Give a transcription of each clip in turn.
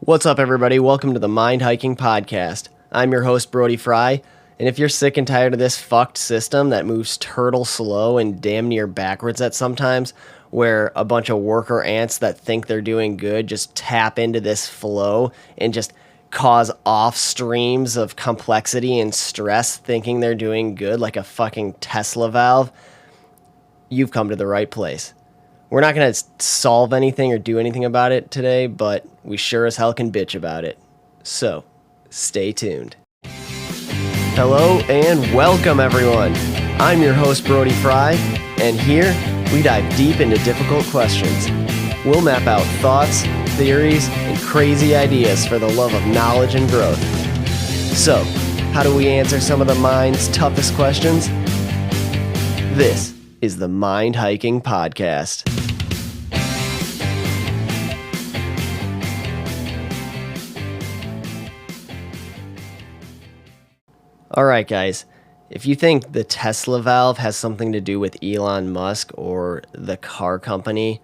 What's up, everybody? Welcome to the Mind Hiking Podcast. I'm your host, Brody Frye, and if you're sick and tired of this fucked system that moves turtle slow and damn near backwards at sometimes, where a bunch of worker ants that think they're doing good just tap into this flow and just cause off streams of complexity and stress thinking they're doing good like a fucking Tesla valve, you've come to the right place. We're not going to solve anything or do anything about it today, but we sure as hell can bitch about it. So, stay tuned. Hello and welcome, everyone. I'm your host, Brody Frye, and here we dive deep into difficult questions. We'll map out thoughts, theories, and crazy ideas for the love of knowledge and growth. So, how do we answer some of the mind's toughest questions? This is the Mind Hiking Podcast. All right, guys, if you think the Tesla valve has something to do with Elon Musk or the car company,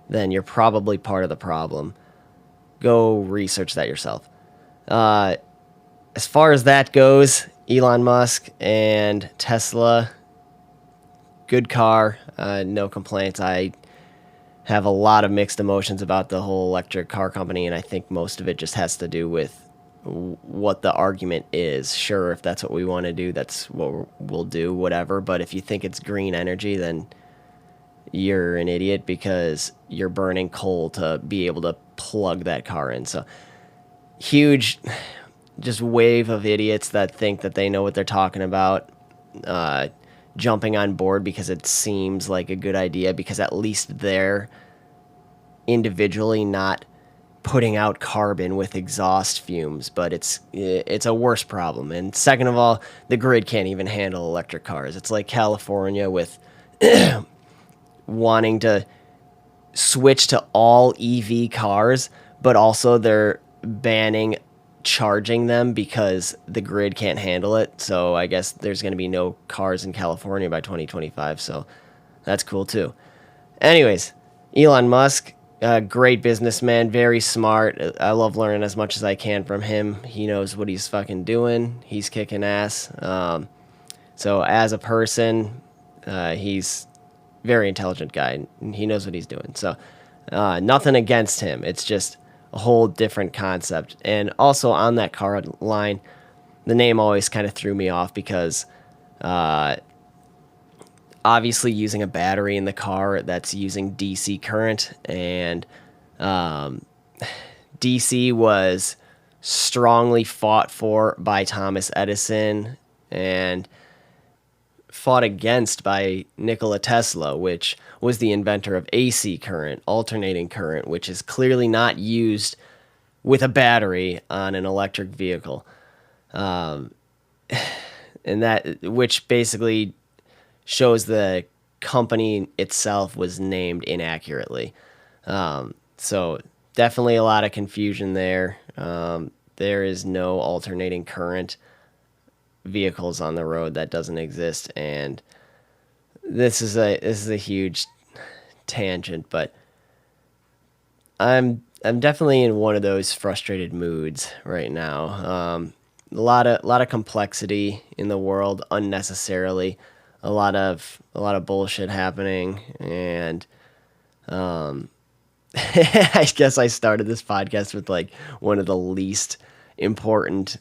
then you're probably part of the problem. Go research that yourself. As far as that goes, Elon Musk and Tesla, good car, no complaints. I have a lot of mixed emotions about the whole electric car company, and I think most of it just has to do with what the argument is. Sure, if that's what we want to do, that's what we'll do, whatever. But if you think it's green energy, then you're an idiot because you're burning coal to be able to plug that car in. So huge just wave of idiots that think that they know what they're talking about, jumping on board because it seems like a good idea, because at least they're individually not putting out carbon with exhaust fumes, but it's a worse problem. And second of all, the grid can't even handle electric cars. It's like California with wanting to switch to all EV cars, but also they're banning charging them because the grid can't handle it. So I guess there's going to be no cars in California by 2025, so that's cool too. Anyways, Elon Musk, great businessman, very smart. I love learning as much as I can from him. He knows what he's fucking doing. He's kicking ass. So as a person, he's a very intelligent guy. And he knows what he's doing. So nothing against him. It's just a whole different concept. And also on that car line, the name always kind of threw me off because obviously using a battery in the car that's using DC current, and DC was strongly fought for by Thomas Edison and fought against by Nikola Tesla, which was the inventor of AC current, alternating current, which is clearly not used with a battery on an electric vehicle. And that, which basically shows the company itself was named inaccurately. So definitely a lot of confusion there. There is no alternating current vehicles on the road. That doesn't exist. And this is a huge tangent, but I'm definitely in one of those frustrated moods right now. A lot of complexity in the world unnecessarily. A lot of bullshit happening, and I guess I started this podcast with like one of the least important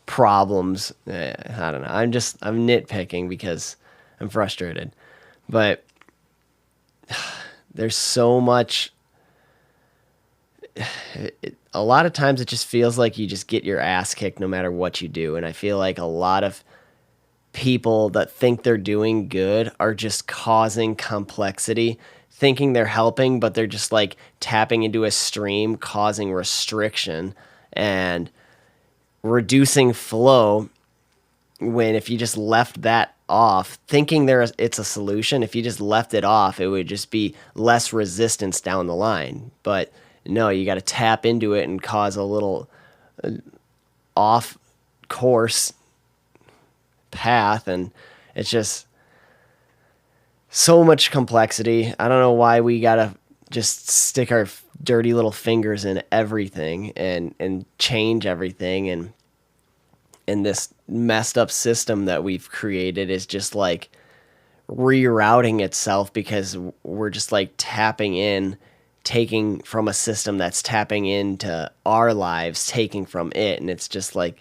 problems. I don't know. I'm nitpicking because I'm frustrated, but there's so much. A lot of times it just feels like you just get your ass kicked no matter what you do, and I feel like a lot of people that think they're doing good are just causing complexity, thinking they're helping, but they're just like tapping into a stream, causing restriction and reducing flow. When if you just left that off, thinking it's a solution, if you just left it off, it would just be less resistance down the line. But no, you got to tap into it and cause a little off course path, and it's just so much complexity. I don't know why we gotta just stick our dirty little fingers in everything and change everything, and this messed up system that we've created is just like rerouting itself because we're just like tapping in, taking from a system that's tapping into our lives, taking from it, and it's just like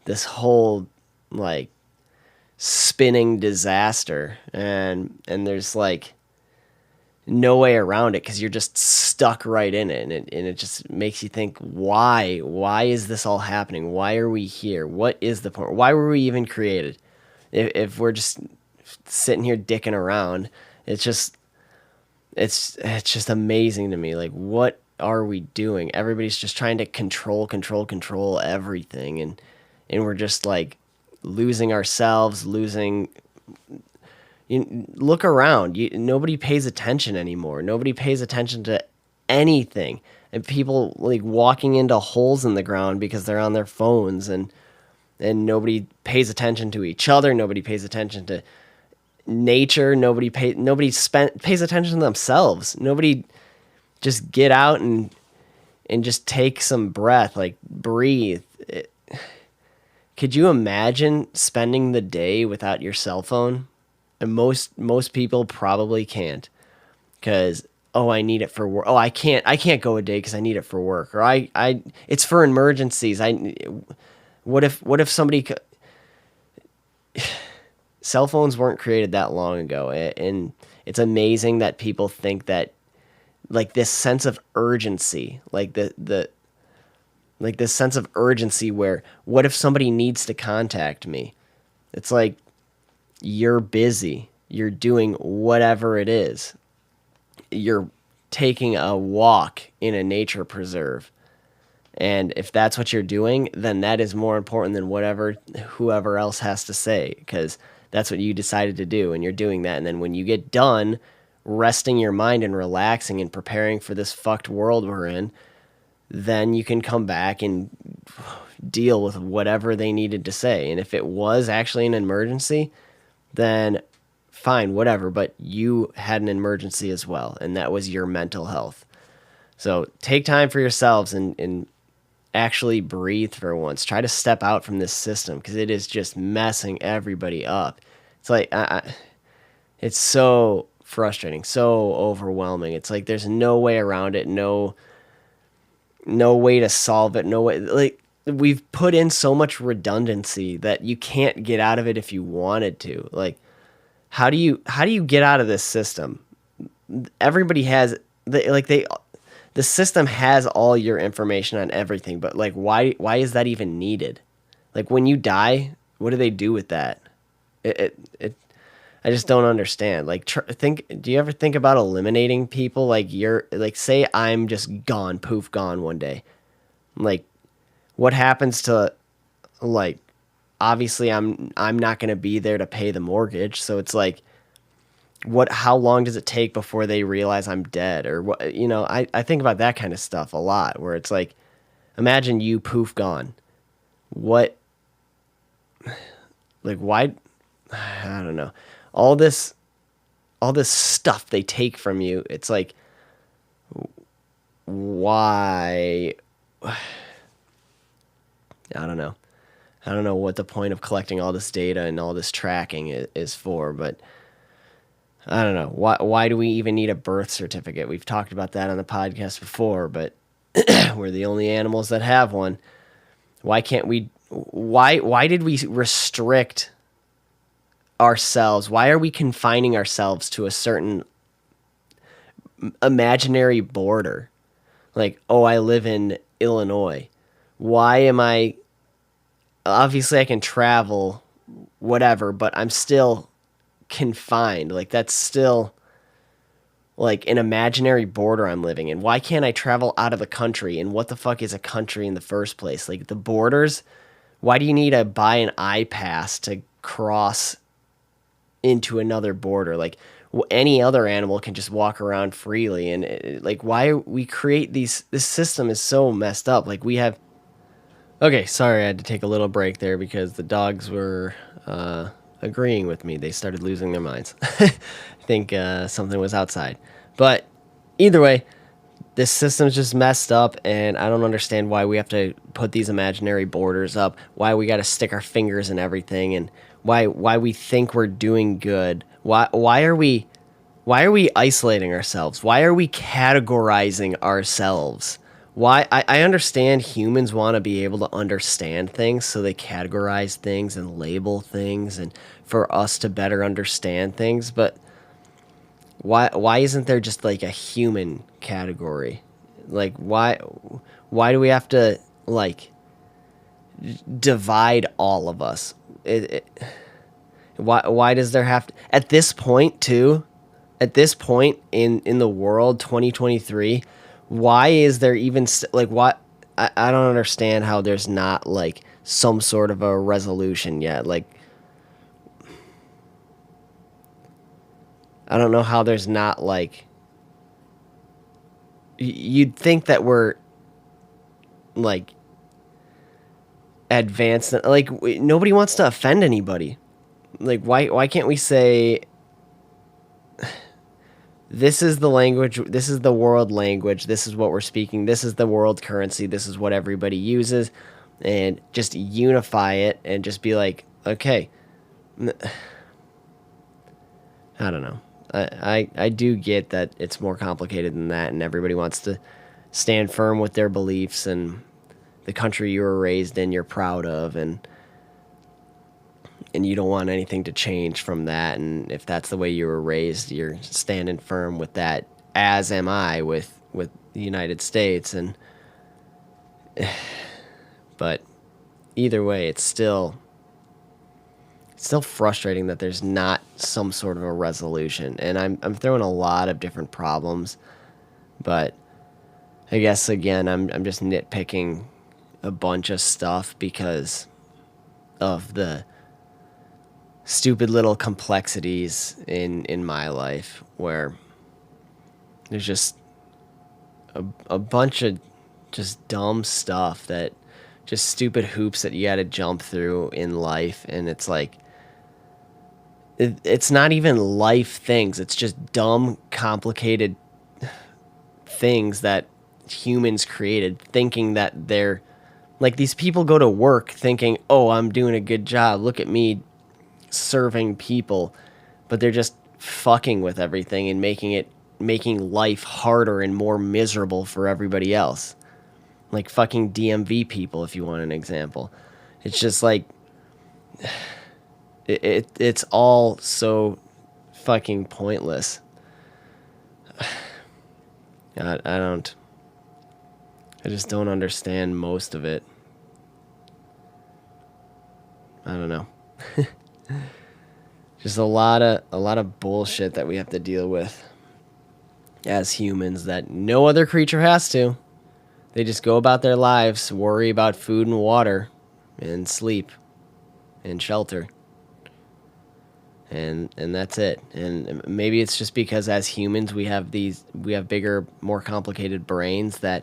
this whole like spinning disaster, and there's like no way around it because you're just stuck right in it, and it just makes you think, why is this all happening? Why are we here? What is the point? Why were we even created if we're just sitting here dicking around? It's just amazing to me. Like, what are we doing? Everybody's just trying to control everything, and we're just like losing ourselves, losing. You look around. Nobody pays attention anymore. Nobody pays attention to anything, and people like walking into holes in the ground because they're on their phones, and nobody pays attention to each other. Nobody pays attention to nature. Pays attention to themselves. Nobody just get out and just take some breath, like breathe. Could you imagine spending the day without your cell phone? And most people probably can't, because I need it for work. I can't go a day because I need it for work, or it's for emergencies. What if somebody cell phones weren't created that long ago, and it's amazing that people think that like this sense of urgency, like like this sense of urgency where what if somebody needs to contact me? It's like, you're busy. You're doing whatever it is. You're taking a walk in a nature preserve. And if that's what you're doing, then that is more important than whoever else has to say, because that's what you decided to do, and you're doing that. And then when you get done resting your mind and relaxing and preparing for this fucked world we're in, then you can come back and deal with whatever they needed to say. And if it was actually an emergency, then fine, whatever, but you had an emergency as well, and that was your mental health. So take time for yourselves and actually breathe for once. Try to step out from this system, because it is just messing everybody up. It's like, it's so frustrating, so overwhelming. It's like there's no way around it, no way to solve it, no way. Like, we've put in so much redundancy that you can't get out of it if you wanted to. Like, how do you get out of this system? Everybody has the system has all your information on everything, but like, why is that even needed? Like, when you die, what do they do with that? I just don't understand. Like, do you ever think about eliminating people? Like, say I'm just gone, poof, gone one day. Like, what happens to, like, obviously I'm not going to be there to pay the mortgage. So it's like, how long does it take before they realize I'm dead? Or what, I think about that kind of stuff a lot, where it's like, imagine you poof gone. What, like, why, I don't know. All this stuff they take from you. It's like, why? I don't know. I don't know what the point of collecting all this data and all this tracking is for, but I don't know. Why do we even need a birth certificate? We've talked about that on the podcast before, but we're the only animals that have one. Why can't we? Why did we restrict ourselves? Why are we confining ourselves to a certain imaginary border? Like, I live in Illinois. Why am I? Obviously, I can travel, whatever, but I'm still confined. Like, that's still like an imaginary border I'm living in. Why can't I travel out of the country? And what the fuck is a country in the first place? Like, the borders. Why do you need to buy an iPass to cross into another border? Like, any other animal can just walk around freely, and like, why we create this system is so messed up. Like, we have. Okay, sorry, I had to take a little break there because the dogs were agreeing with me. They started losing their minds. I think something was outside. But Either way, this system's just messed up, and I don't understand why we have to put these imaginary borders up, why we got to stick our fingers in everything, and why we think we're doing good. Why are we isolating ourselves? Why are we categorizing ourselves? I understand humans want to be able to understand things, so they categorize things and label things and for us to better understand things, but why isn't there just like a human category? Like why do we have to like divide all of us? Why does there have to, at this point too? At this point in the world, 2023, why is there even like what? I don't understand how there's not like some sort of a resolution yet. Like I don't know how there's not like you'd think that we're like advanced, like nobody wants to offend anybody. Like why can't we say this is the language, this is the world language, this is what we're speaking, this is the world currency, this is what everybody uses, and just unify it and just be like, okay. I don't know. I do get that it's more complicated than that, and everybody wants to stand firm with their beliefs and the country you were raised in you're proud of, and you don't want anything to change from that. And if that's the way you were raised, you're standing firm with that, as am I with the United States. And but either way, it's still frustrating that there's not some sort of a resolution. And I'm throwing a lot of different problems, but I guess again I'm just nitpicking a bunch of stuff because of the stupid little complexities in my life, where there's just a bunch of just dumb stuff, that just stupid hoops that you got to jump through in life. And it's like it's not even life things, it's just dumb complicated things that humans created, thinking that they're like, these people go to work thinking, oh, I'm doing a good job, look at me serving people, but they're just fucking with everything and making life harder and more miserable for everybody else. Like fucking DMV people, if you want an example. It's just like it's all so fucking pointless. I just don't understand most of it. I don't know. Just a lot of bullshit that we have to deal with as humans that no other creature has to. They just go about their lives, worry about food and water and sleep and shelter. And that's it. And maybe it's just because as humans we have bigger, more complicated brains, that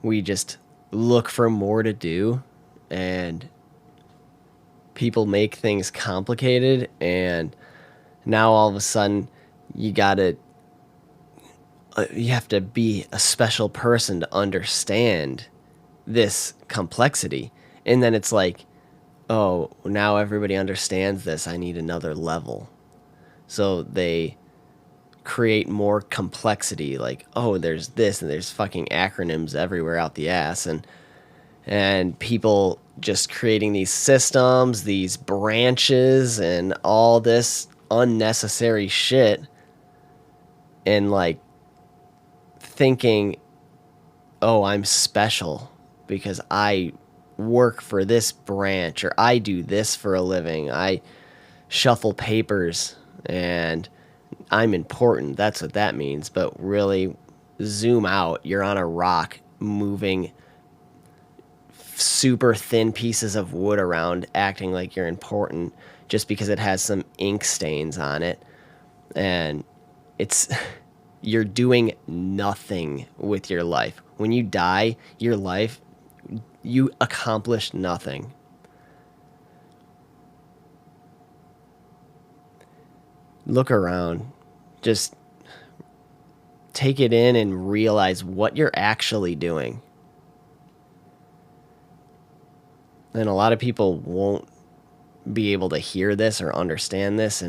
we just look for more to do, and people make things complicated, and now all of a sudden you have to be a special person to understand this complexity. And then it's like, oh, now everybody understands this, I need another level. So they create more complexity, like, oh, there's this, and there's fucking acronyms everywhere out the ass, and people just creating these systems, these branches, and all this unnecessary shit, and like thinking, oh, I'm special because I work for this branch, or I do this for a living, I shuffle papers, and I'm important. That's what that means. But really, zoom out, you're on a rock moving super thin pieces of wood around, acting like you're important just because it has some ink stains on it. And it's you're doing nothing with your life. When you die, your life, you accomplished nothing. Look around. Just take it in and realize what you're actually doing. And a lot of people won't be able to hear this or understand this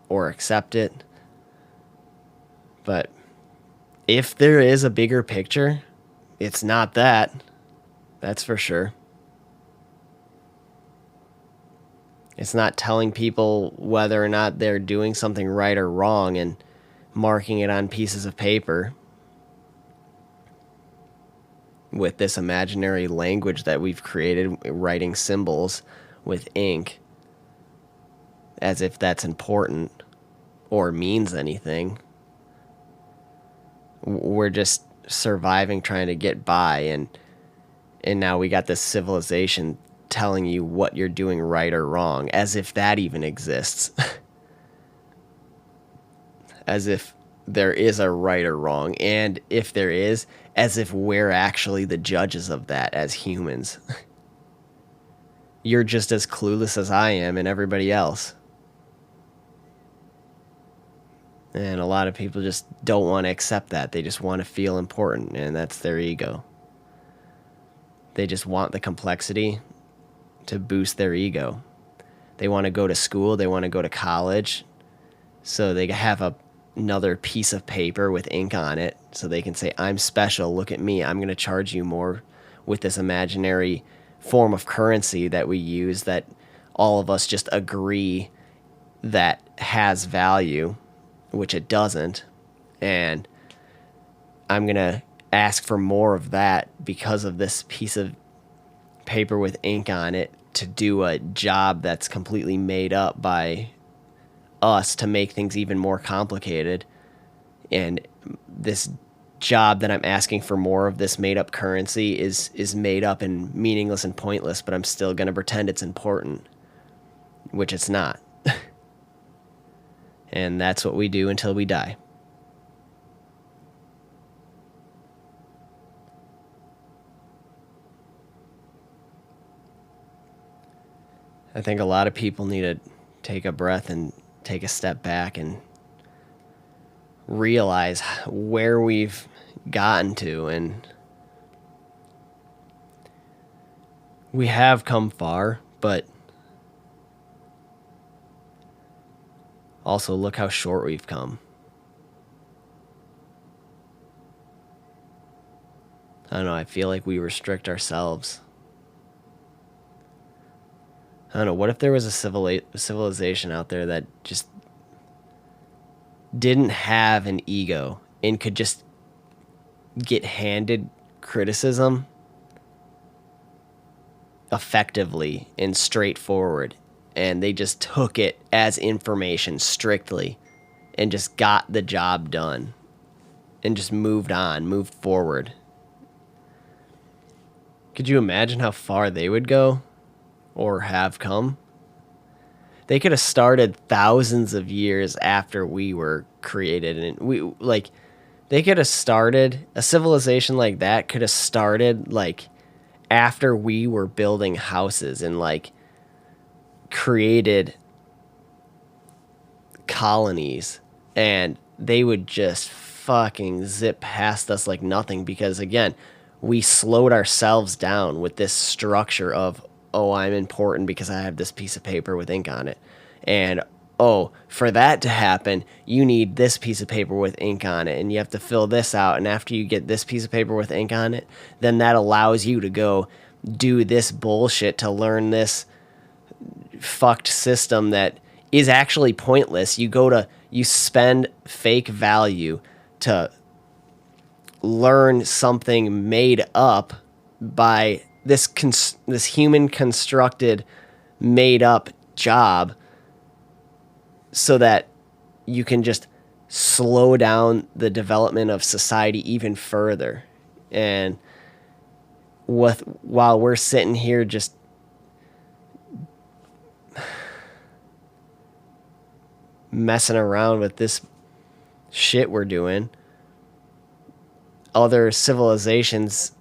or accept it. But if there is a bigger picture, it's not that. That's for sure. It's not telling people whether or not they're doing something right or wrong and marking it on pieces of paper with this imaginary language that we've created, writing symbols with ink as if that's important or means anything. We're just surviving, trying to get by, and now we got this civilization telling you what you're doing right or wrong, as if that even exists. As if there is a right or wrong, and if there is, as if we're actually the judges of that as humans. You're just as clueless as I am and everybody else. And a lot of people just don't want to accept that. They just want to feel important, and that's their ego. They just want the complexity to boost their ego. They want to go to school, they want to go to college, so they have another piece of paper with ink on it, so they can say, I'm special, look at me, I'm going to charge you more with this imaginary form of currency that we use that all of us just agree that has value, which it doesn't, and I'm going to ask for more of that because of this piece of paper with ink on it to do a job that's completely made up by us to make things even more complicated. And this job that I'm asking for more of, this made up currency, is made up and meaningless and pointless, but I'm still going to pretend it's important, which it's not. And that's what we do until we die. I think a lot of people need to take a breath and take a step back and realize where we've gotten to, and we have come far, but also look how short we've come. I don't know, I feel like we restrict ourselves. I don't know, what if there was a civilization out there that just didn't have an ego and could just get handed criticism effectively and straightforward, and they just took it as information strictly and just got the job done and just moved forward? Could you imagine how far they would go? Or have come? They could have started thousands of years after we were created, and they could have started a civilization like that. Could have started like after we were building houses and like created colonies, and they would just fucking zip past us like nothing, because again, we slowed ourselves down with this structure of, oh, I'm important because I have this piece of paper with ink on it. And, oh, for that to happen, you need this piece of paper with ink on it, and you have to fill this out. And after you get this piece of paper with ink on it, then that allows you to go do this bullshit to learn this fucked system that is actually pointless. You spend fake value to learn something made up by this human constructed made up job, so that you can just slow down the development of society even further. And while we're sitting here just messing around with this shit we're doing, other civilizations,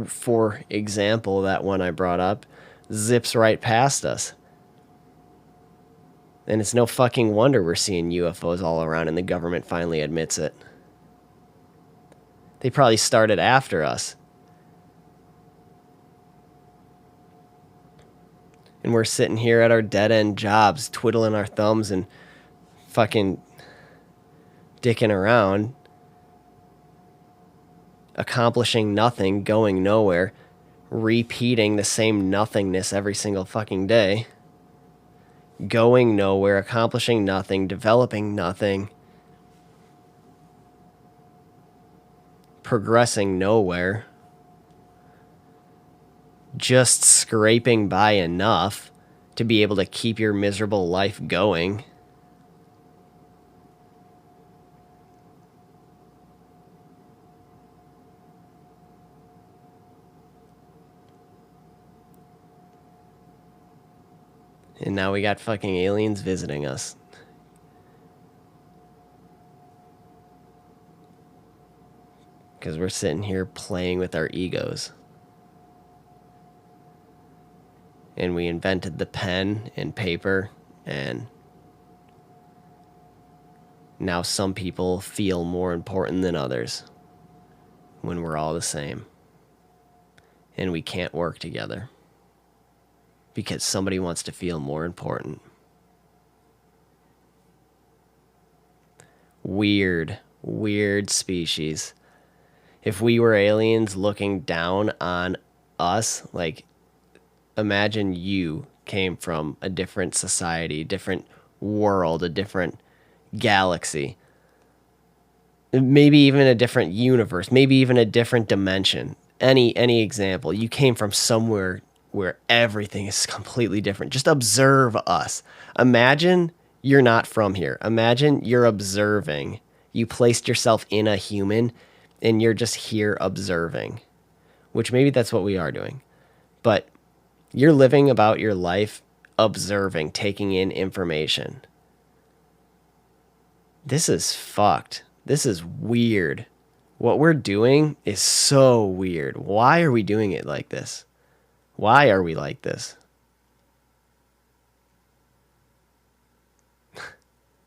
for example, that one I brought up, zips right past us. And it's no fucking wonder we're seeing UFOs all around and the government finally admits it. They probably started after us. And we're sitting here at our dead-end jobs, twiddling our thumbs and fucking dicking around, accomplishing nothing, going nowhere, repeating the same nothingness every single fucking day, going nowhere, accomplishing nothing, developing nothing, progressing nowhere, just scraping by enough to be able to keep your miserable life going. And now we got fucking aliens visiting us. Because we're sitting here playing with our egos. And we invented the pen and paper, and now some people feel more important than others when we're all the same. And we can't work together because somebody wants to feel more important. Weird species. If we were aliens looking down on us, like, imagine you came from a different society, different world, a different galaxy, maybe even a different universe, maybe even a different dimension. Any example. You came from somewhere where everything is completely different. Just observe us. Imagine you're not from here. Imagine you're observing. You placed yourself in a human and you're just here observing, which maybe that's what we are doing. But you're living about your life, observing, taking in information. This is fucked. This is weird. What we're doing is so weird. Why are we doing it like this? Why are we like this?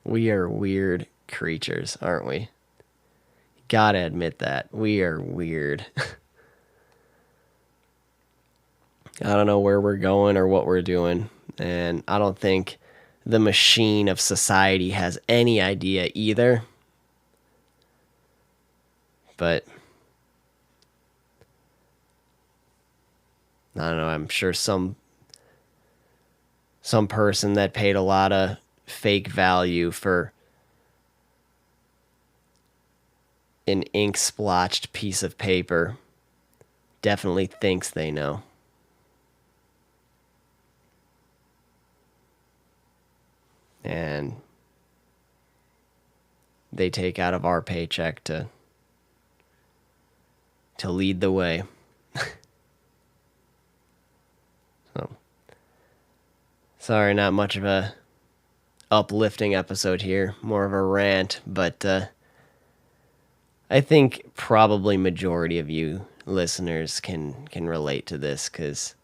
We are weird creatures, aren't we? Gotta admit that. We are weird. I don't know where we're going or what we're doing, and I don't think the machine of society has any idea either. But I don't know, I'm sure some person that paid a lot of fake value for an ink splotched piece of paper definitely thinks they know. And they take out of our paycheck to lead the way. So, sorry, not much of a uplifting episode here, more of a rant, but I think probably majority of you listeners can relate to this, because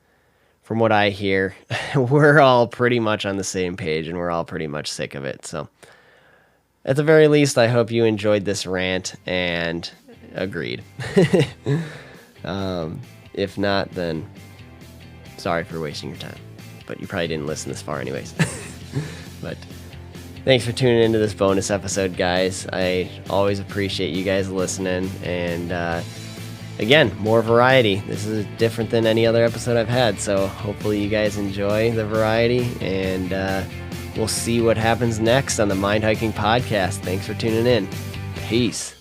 from what I hear, we're all pretty much on the same page and we're all pretty much sick of it. So at the very least, I hope you enjoyed this rant and agreed. If not, then sorry for wasting your time, but you probably didn't listen this far anyways. But thanks for tuning into this bonus episode, guys. I always appreciate you guys listening, and again, more variety. This is different than any other episode I've had, so hopefully you guys enjoy the variety, and we'll see what happens next on the Mind Hiking Podcast. Thanks for tuning in. Peace.